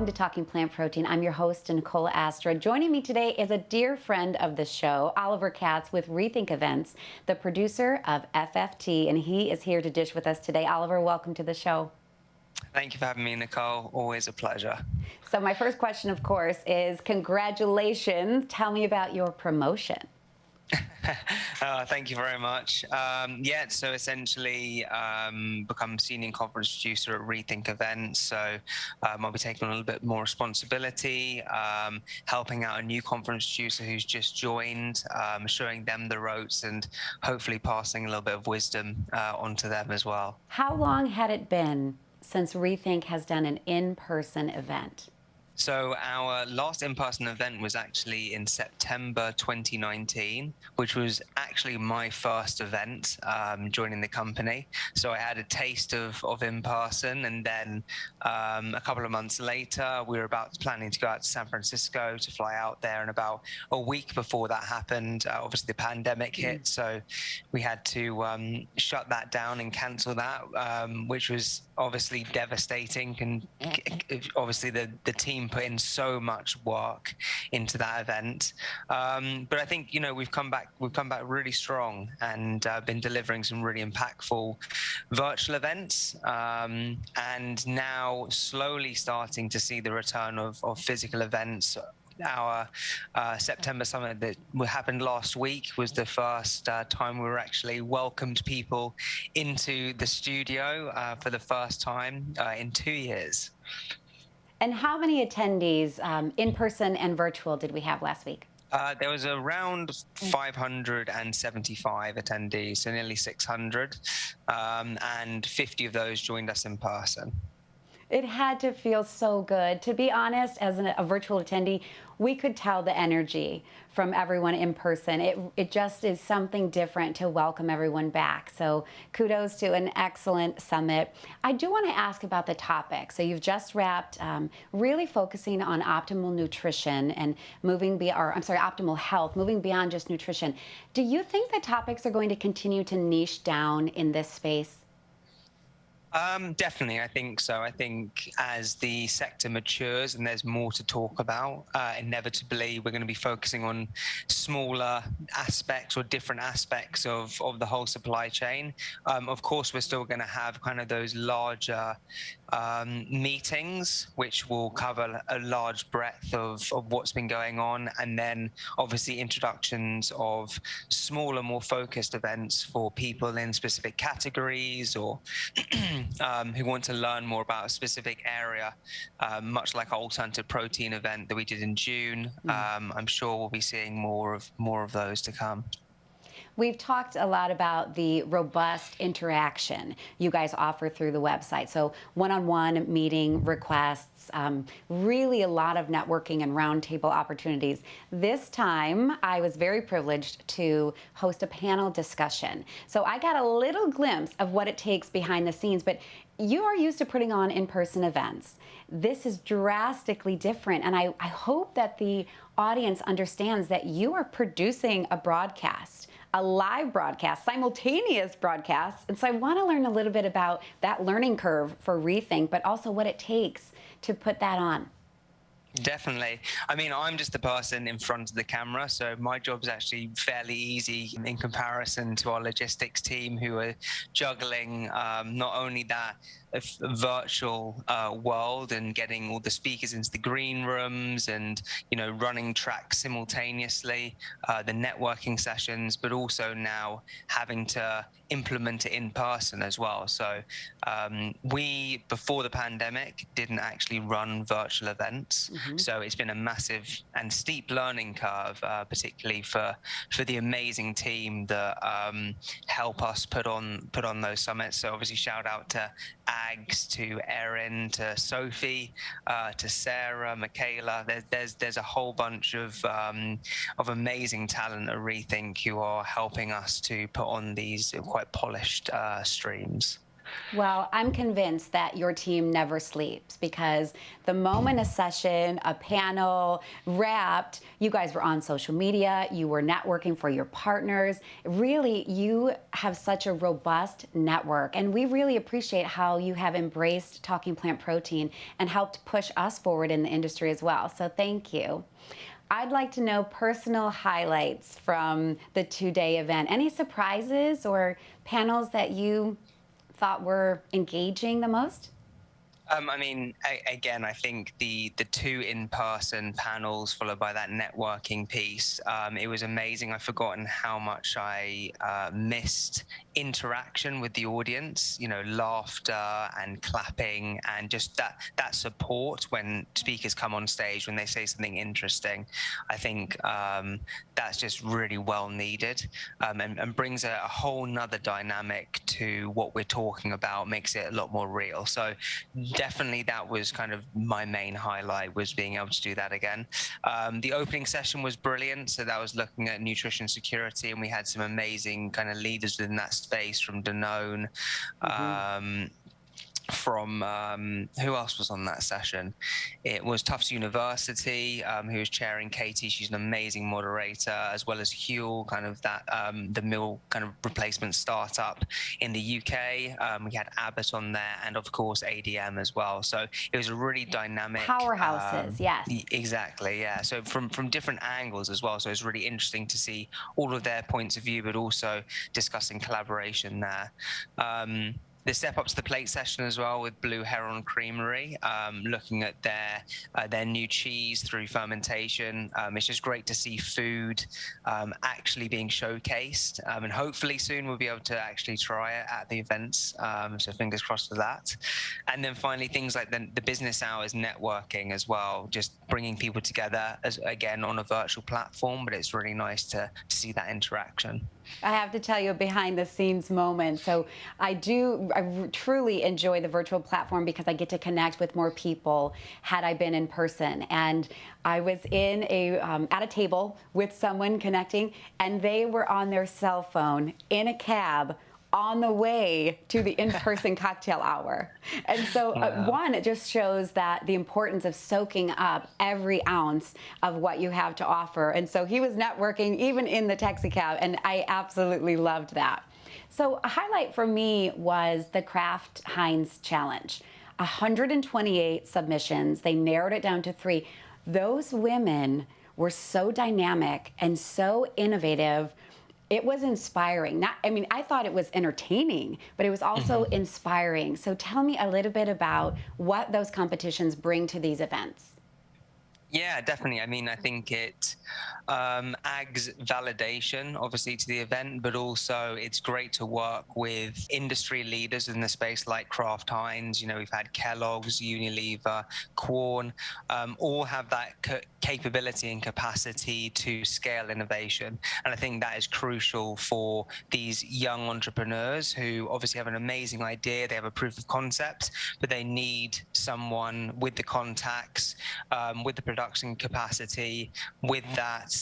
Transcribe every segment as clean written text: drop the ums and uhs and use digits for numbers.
to Talking Plant Protein. I'm your host, Nicole Astra. Joining me today is a dear friend of the show, Oliver Katz with Rethink Events, the producer of FFT, and he is here to dish with us today. Oliver, welcome to the show. Thank you for having me, Nicole. Always a pleasure. So my first question, of course, is congratulations. Tell me about your promotion. Thank you very much. So essentially become senior conference producer at Rethink Events. So I'll be taking on a little bit more responsibility, helping out a new conference producer who's just joined, showing them the ropes and hopefully passing a little bit of wisdom onto them as well. How long had it been since Rethink has done an in-person event? So our last in-person event was actually in September 2019, which was actually my first event joining the company. So I had a taste of in-person, and then a couple of months later, we were planning to go out to San Francisco to fly out there. And about a week before that happened, obviously the pandemic hit, so we had to shut that down and cancel that, which was obviously devastating. And obviously the team put in so much work into that event, but I think we've come back really strong and been delivering some really impactful virtual events, and now slowly starting to see the return of physical events. Our September summit that happened last week was the first time we were actually welcomed people into the studio for the first time in 2 years. And how many attendees, in person and virtual, did we have last week? There was around 575 attendees, so nearly 600, and 50 of those joined us in person. It had to feel so good. To be honest, as a virtual attendee, we could tell the energy from everyone in person. It just is something different to welcome everyone back. So kudos to an excellent summit. I do want to ask about the topic. So you've just wrapped really focusing on optimal nutrition and optimal health, moving beyond just nutrition. Do you think the topics are going to continue to niche down in this space? Definitely, I think so. I think as the sector matures and there's more to talk about, inevitably we're going to be focusing on smaller aspects or different aspects of the whole supply chain. Of course, we're still going to have kind of those larger meetings, which will cover a large breadth of what's been going on, and then obviously introductions of smaller, more focused events for people in specific categories or who want to learn more about a specific area, much like our alternative protein event that we did in June. I'm sure we'll be seeing more of those to come. We've talked a lot about the robust interaction you guys offer through the website. So one-on-one meeting requests, really a lot of networking and roundtable opportunities. This time, I was very privileged to host a panel discussion. So I got a little glimpse of what it takes behind the scenes, but you are used to putting on in-person events. This is drastically different, and I hope that the audience understands that you are producing a broadcast, a live broadcast, simultaneous broadcast. And so I want to learn a little bit about that learning curve for Rethink, but also what it takes to put that on. Definitely. I mean, I'm just the person in front of the camera, so my job's actually fairly easy in comparison to our logistics team, who are juggling not only that virtual world and getting all the speakers into the green rooms and running tracks simultaneously, the networking sessions, but also now having to implement it in person as well. So we, before the pandemic, didn't actually run virtual events. So it's been a massive and steep learning curve, particularly for the amazing team that help us put on those summits. So obviously shout out to Ags, to Erin, to Sophie, to Sarah, Michaela. There's a whole bunch of amazing talent at Rethink who are helping us to put on these quite polished streams. Well, I'm convinced that your team never sleeps because the moment a session, a panel wrapped, you guys were on social media, you were networking for your partners. Really, you have such a robust network, and we really appreciate how you have embraced Talking Plant Protein and helped push us forward in the industry as well. So thank you. I'd like to know personal highlights from the two-day event. Any surprises or panels that you thought were engaging the most? I mean, again, I think the two in-person panels followed by that networking piece, it was amazing. I've forgotten how much I missed interaction with the audience. You know, laughter and clapping, and just that support when speakers come on stage when they say something interesting. I think that's just really well needed, and brings a whole nother dynamic to what we're talking about. Makes it a lot more real. So definitely that was kind of my main highlight, was being able to do that again. The opening session was brilliant. So that was looking at nutrition security, and we had some amazing kind of leaders within that space from Danone, from who else was on that session? It was Tufts University, who was chairing Katie. She's an amazing moderator, as well as Huel, kind of that the meal kind of replacement startup in the UK. We had Abbott on there, and of course ADM as well. So it was a really dynamic Powerhouses, yes. Exactly, yeah. So from different angles as well. So it's really interesting to see all of their points of view, but also discussing collaboration there. The Step Up to the Plate session as well with Blue Heron Creamery, looking at their new cheese through fermentation. It's just great to see food actually being showcased, and hopefully soon we'll be able to actually try it at the events. So fingers crossed for that. And then finally, things like the business hours networking as well, just bringing people together as again on a virtual platform, but it's really nice to see that interaction. I have to tell you a behind the scenes moment. So I truly enjoy the virtual platform because I get to connect with more people had I been in person. And I was at a table with someone connecting, and they were on their cell phone in a cab on the way to the in-person cocktail hour. And so one, it just shows that the importance of soaking up every ounce of what you have to offer. And so he was networking even in the taxi cab, and I absolutely loved that. So a highlight for me was the Kraft Heinz Challenge. 128 submissions, they narrowed it down to 3. Those women were so dynamic and so innovative. It was inspiring. I thought it was entertaining, but it was also inspiring. So tell me a little bit about what those competitions bring to these events. Yeah, definitely. I mean, I think it adds validation, obviously, to the event, but also it's great to work with industry leaders in the space like Kraft Heinz. You know, we've had Kellogg's, Unilever, Quorn, all have that capability and capacity to scale innovation. And I think that is crucial for these young entrepreneurs who obviously have an amazing idea, they have a proof of concept, but they need someone with the contacts, with the production capacity, with that,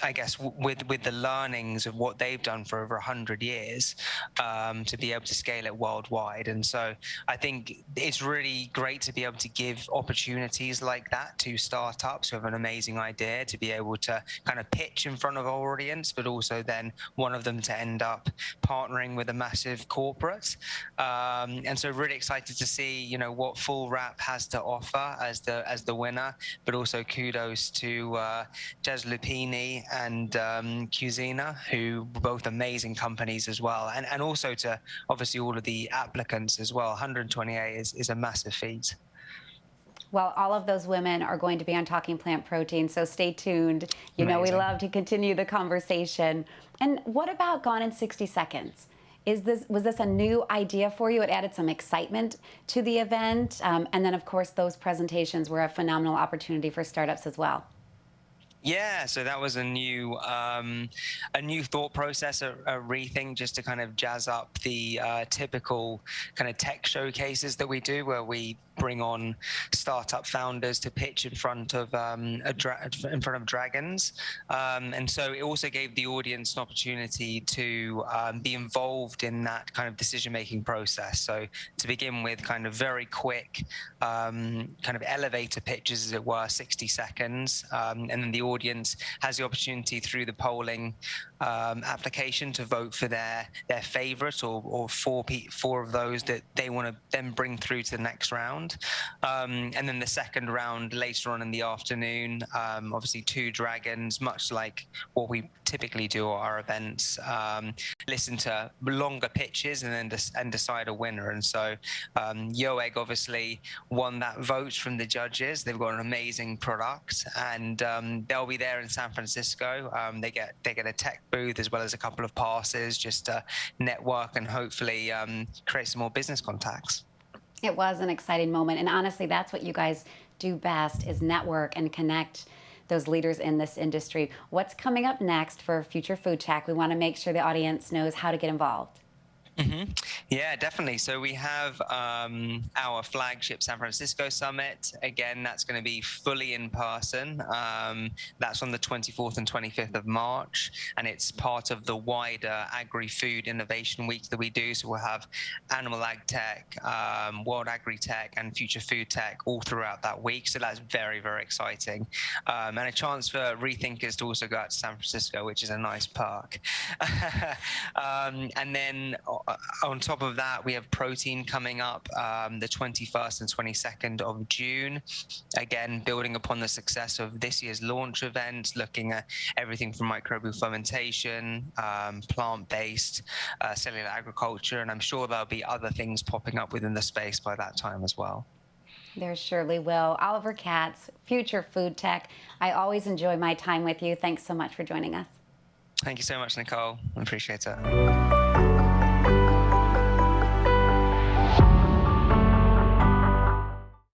I guess, with the learnings of what they've done for over 100 years, to be able to scale it worldwide. And so I think it's really great to be able to give opportunities like that to startups who have an amazing idea, to be able to kind of pitch in front of our audience, but also then one of them to end up partnering with a massive corporate. And so really excited to see, you know, what Full Wrap has to offer as the winner, but also kudos to Jazz Lupini and Cuisina, who were both amazing companies as well, and also to obviously all of the applicants as well. 128 is a massive feat. Well, all of those women are going to be on Talking Plant Protein, so stay tuned. You know, we love to continue the conversation. And what about Gone in 60 Seconds? Was this a new idea for you? It added some excitement to the event. And then, of course, those presentations were a phenomenal opportunity for startups as well. Yeah, so that was a new thought process, a Rethink, just to kind of jazz up the typical kind of tech showcases that we do, where we bring on startup founders to pitch in front of dragons, and so it also gave the audience an opportunity to be involved in that kind of decision-making process. So to begin with, kind of very quick kind of elevator pitches, as it were, 60 seconds, and then the audience has the opportunity through the polling application to vote for their favorite or four of those that they want to then bring through to the next round. And then the second round later on in the afternoon, obviously 2 dragons, much like what we typically do at our events, listen to longer pitches and then decide a winner. And so Yoegg obviously won that vote from the judges. They've got an amazing product, and they'll be there in San Francisco. They get a tech booth as well as a couple of passes just to network and hopefully create some more business contacts. It was an exciting moment, and honestly, that's what you guys do best, is network and connect those leaders in this industry. What's coming up next for Future FoodTech? We want to make sure the audience knows how to get involved. Mm-hmm. Yeah, definitely. So we have our flagship San Francisco Summit. Again, that's going to be fully in person. That's on the 24th and 25th of March, and it's part of the wider Agri-Food Innovation Week that we do. So we'll have Animal Ag Tech, World Agri-Tech, and Future Food Tech all throughout that week. So that's very, very exciting. And a chance for rethinkers to also go out to San Francisco, which is a nice perk. And then on top of that, we have Protein coming up the 21st and 22nd of June. Again, building upon the success of this year's launch event, looking at everything from microbial fermentation, plant-based, cellular agriculture, and I'm sure there'll be other things popping up within the space by that time as well. There surely will. Oliver Katz, Future FoodTech. I always enjoy my time with you. Thanks so much for joining us. Thank you so much, Nicole. I appreciate it.